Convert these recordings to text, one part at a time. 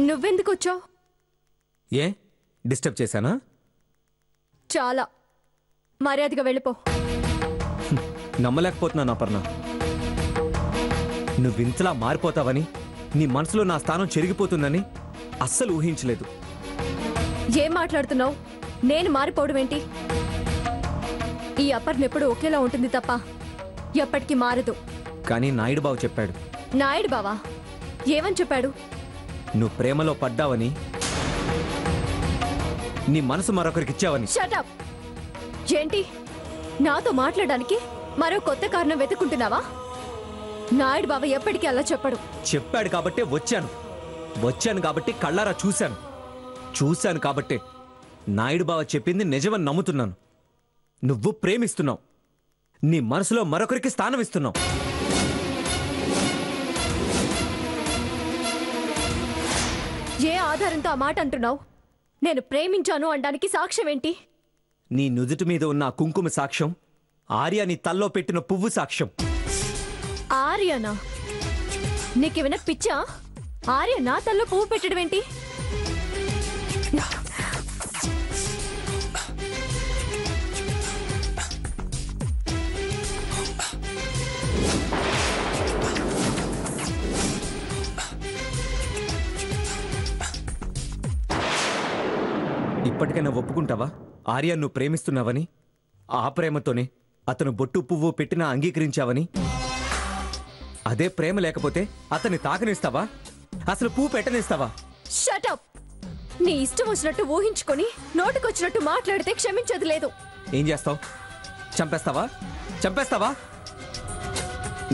నువ్వెందుకు వచ్చావు? ఏ డిస్టర్బ్ చేశానా? చాలా మర్యాదగా వెళ్ళిపో. నమ్మలేకపోతున్నాను అపర్ణ. నువ్వింతలా మారిపోతావని, నీ మనసులో నా స్థానం చెరిగిపోతుందని అస్సలు ఊహించలేదు. ఏం మాట్లాడుతున్నావు? నేను మారిపోవడం ఏంటి? ఈ అపర్ణ ఎప్పుడు ఒకేలా ఉంటుంది తప్ప ఎప్పటికీ మారదు. కానీ నాయుడు బావ చెప్పాడు. నాయుడు బావా ఏమని చెప్పాడు? నువ్వు ప్రేమలో పడ్డావని, నీ మనసు మరొకరికిచ్చావని. Shut up. ఏంటి నాతో మాట్లాడడానికి మరో కొత్త కారణం వెతుకుంటున్నావా? నాయుడు బావ ఎప్పటికీ అలా చెప్పడు. చెప్పాడు కాబట్టే వచ్చాను కాబట్టి కళ్ళారా చూశాను కాబట్టే నాయుడు బావ చెప్పింది నిజమని నమ్ముతున్నాను. నువ్వు ప్రేమిస్తున్నావు, నీ మనసులో మరొకరికి స్థానం ఇస్తున్నావు. ఏ ఆధారంతో ఆ మాట అంటున్నావు? నేను ప్రేమించాను అనడానికి సాక్ష్యం ఏంటి? నీ నుదుటి మీద ఉన్న కుంకుమ సాక్ష్యం, ఆర్య నీ తల్లో పెట్టిన పువ్వు సాక్ష్యం. ఆర్యనా? నీకేమైనా పిచ్చా? ఆర్య నా తల్లో పువ్వు పెట్టడం ఏంటి? ఇప్పటికైనా ఒప్పుకుంటావా ఆర్య నువ్వు ప్రేమిస్తున్నావని? ఆ ప్రేమతోనే అతను బొట్టు పువ్వు పెట్టినా అంగీకరించావని? అదే ప్రేమ లేకపోతే అతన్ని తాకనిస్తావా? అసలు పువ్వు పెట్టనిస్తావా? Shut up. నీ ఇష్టం వచ్చినట్టు ఊహించుకొని నోటికొచ్చినట్టు మాట్లాడితే క్షమించేది లేదు. ఏం చేస్తావు? చంపేస్తావా?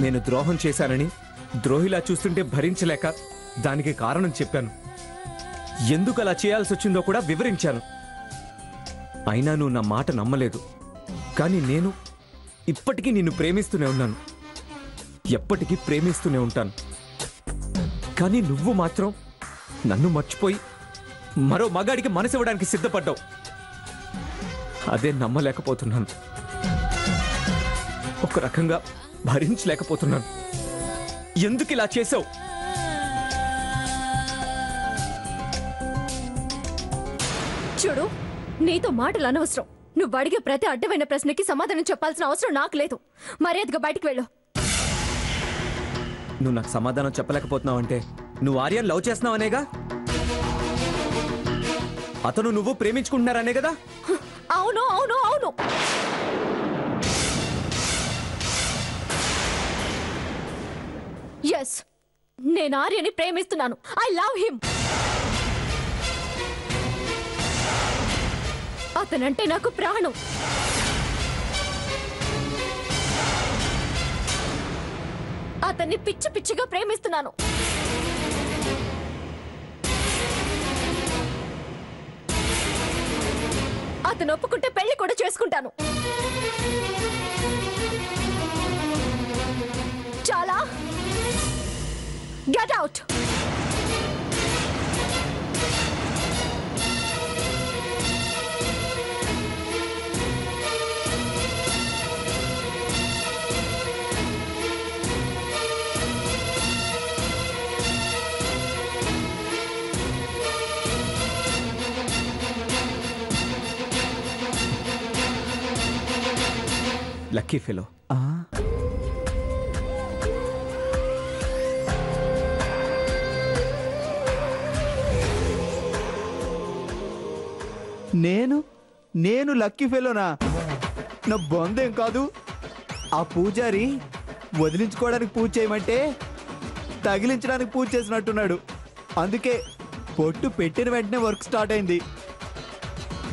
నేను ద్రోహం చేశానని ద్రోహిలా చూస్తుంటే భరించలేక దానికి కారణం చెప్పాను. ఎందుకు అలా చేయాల్సి వచ్చిందో కూడా వివరించాను. అయినా నువ్వు నా మాట నమ్మలేదు. కానీ నేను ఇప్పటికీ నిన్ను ప్రేమిస్తూనే ఉన్నాను, ఎప్పటికీ ప్రేమిస్తూనే ఉంటాను. కానీ నువ్వు మాత్రం నన్ను మర్చిపోయి మరో మగాడికి మనసు ఇవ్వడానికి సిద్ధపడ్డావు. అదే నమ్మలేకపోతున్నాను, ఒక రకంగా భరించలేకపోతున్నాను. ఎందుకు ఇలా చేసావు? చూడు, నీతో మాటలు అనవసరం. నువ్వు అడిగే ప్రతి అడ్డమైన ప్రశ్నకి సమాధానం చెప్పాల్సిన అవసరం నాకు లేదు. మర్యాదగా బయటికి వెళ్ళు. నువ్వు నాకు సమాధానం చెప్పలేకపోతున్నావంటే నువ్వు ఆర్యన్ లవ్ చేస్తున్నావనేగా? అతను నువ్వు ప్రేమించుకుంటున్నారనే కదా? అవును అవును అవును. ఎస్, నేను ఆర్యని ప్రేమిస్తున్నాను. I love him. అతనంటే నాకు ప్రాణం. అతన్ని పిచ్చి పిచ్చిగా ప్రేమిస్తున్నాను. అతను ఒప్పుకుంటే పెళ్లి కూడా చేసుకుంటాను. చాలా. Get out. Lucky fellow. నేను లక్కీ ఫెలోనా? నా బొందేం కాదు. ఆ పూజారి వదిలించుకోవడానికి పూజ చేయమంటే తగిలించడానికి పూజ చేసినట్టున్నాడు. అందుకే పొట్టు పెట్టిన వెంటనే వర్క్ స్టార్ట్ అయింది.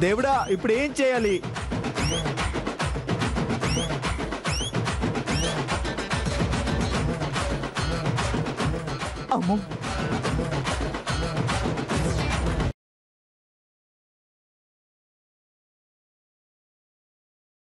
దేవుడా, ఇప్పుడు ఏం చేయాలి? అమ్మో,